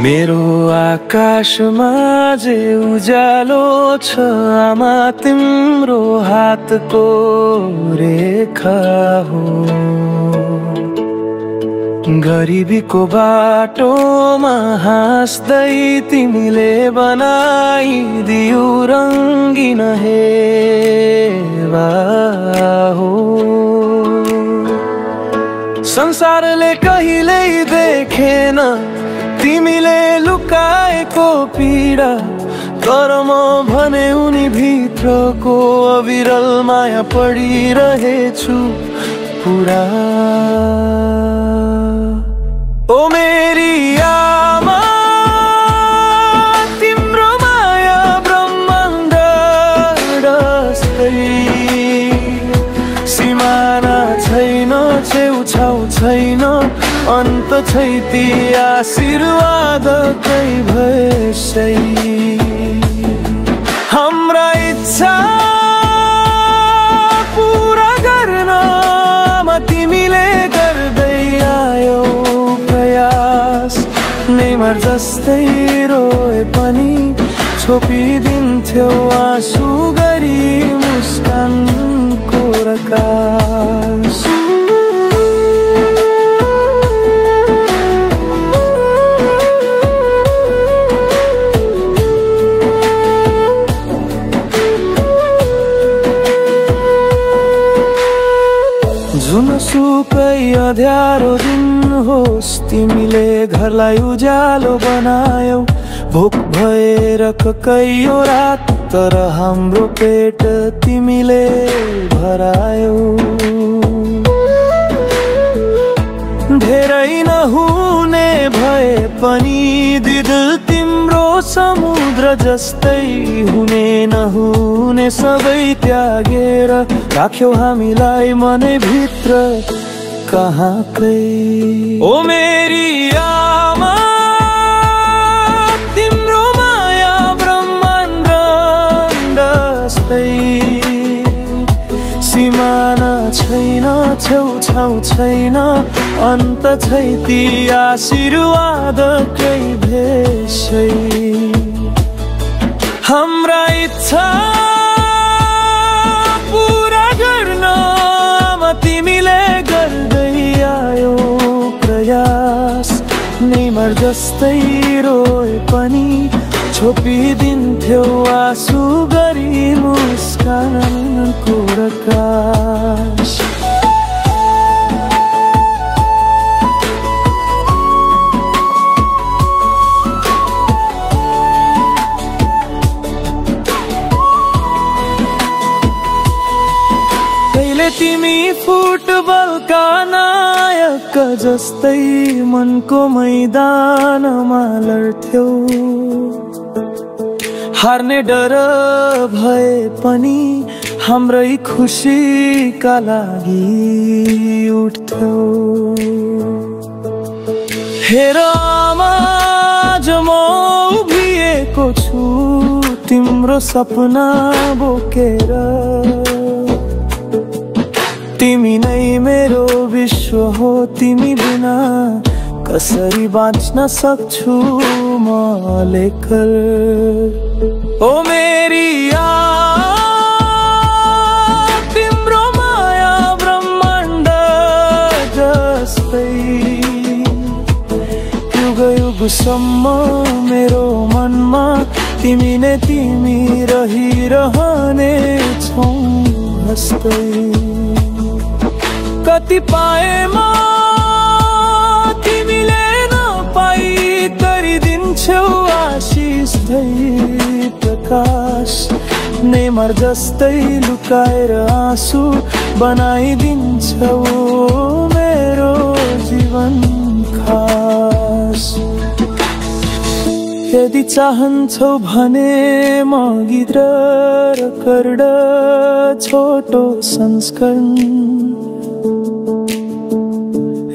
मेरो आकाशमा जे उज्यालो छ आमा तिम्रो हातको रेखा हो। गरिबीको बाटोमा हाँस्दै तिमीले बनाइदियो रङ्गिन हेवा हो। संसारले कहिल्यै देखेन तिमीले लुकाएको पीडा, तर म भने उनी भित्रको अविरल माया पढिरहेछु पुरा। ओ मेरी आमा तिम्रो माया ब्रह्माण्ड जस्तै, सिमाना छैन छेउछाउ छैन अन्त छैती आशीर्वादकै भएसै। हाम्रा इच्छा पुरा गर्न तिमीले गर्दै आयौ प्रयास। नेमार जस्तै रोए पनि छोपिदिन्थ्यौ आँसु गरी मुस्कानको प्रकाश। जुनसुकै अँध्यारो दिन होस् तिमीले घरलाई उज्यालो बनायौ। भोक भएर कैयौँ रात तर हाम्रो पेट तिमीले भरायौ। धेरै नहुने भए पनि दिल तिम्रो समुद्र जस्तै, हुने नहुने सबै त्यागेर राख्यौ हामीलाई मनै भित्र कहाँकै। ओ मेरी आमा तिम्रो माया ब्रह्माण्ड जस्तै, सिमाना छैन छेउछाउ छैन अन्त छैती आशीर्वादकै भेषै। हाम्रा इच्छा पुरा गर्न तिमीले गर्दै आयौ प्रयास। नेमार जस्तै रोए पनि छोपिदिन्थ्यौ आँसु गरी मुस्कानको प्रकाश। तिमी फुटबलका नायक जस्तै मनको मैदानमा लड्थ्यौ। हार्ने डर भए पनि हाम्रै खुसीका लागि उठ्थ्यौ। हेर आमा आज म उभिएको छु तिम्रो सपना बोकेर। तिमी नै मेरो विश्व हो, तिमी बिना कसरी बाँच्न सक्छु म लेकर। ओ मेरी तिम्रो माया ब्रह्माण्ड जस्तै, युग युगसम्म मेरो मनमा तिमी नै तिमी रहिरहने छौ हस्तै। कति पाए म तिमीले नपाई गरिदिन्छौ आशिष धै प्रकाश। नेमार जस्तै लुकाएर आँसु बनाइदिन्छौ मेरो जीवन खास। यदि चाहन्छौ भने म गिद्ध र कर्ड छोटो संस्करण,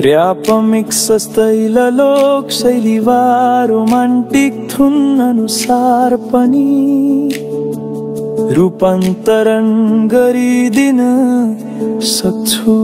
र्याप मिक्स स्टाइल लोक शैली वा रोमान्टिक धुन अनुसार पनि रूपान्तरण गरिदिन सक्छु।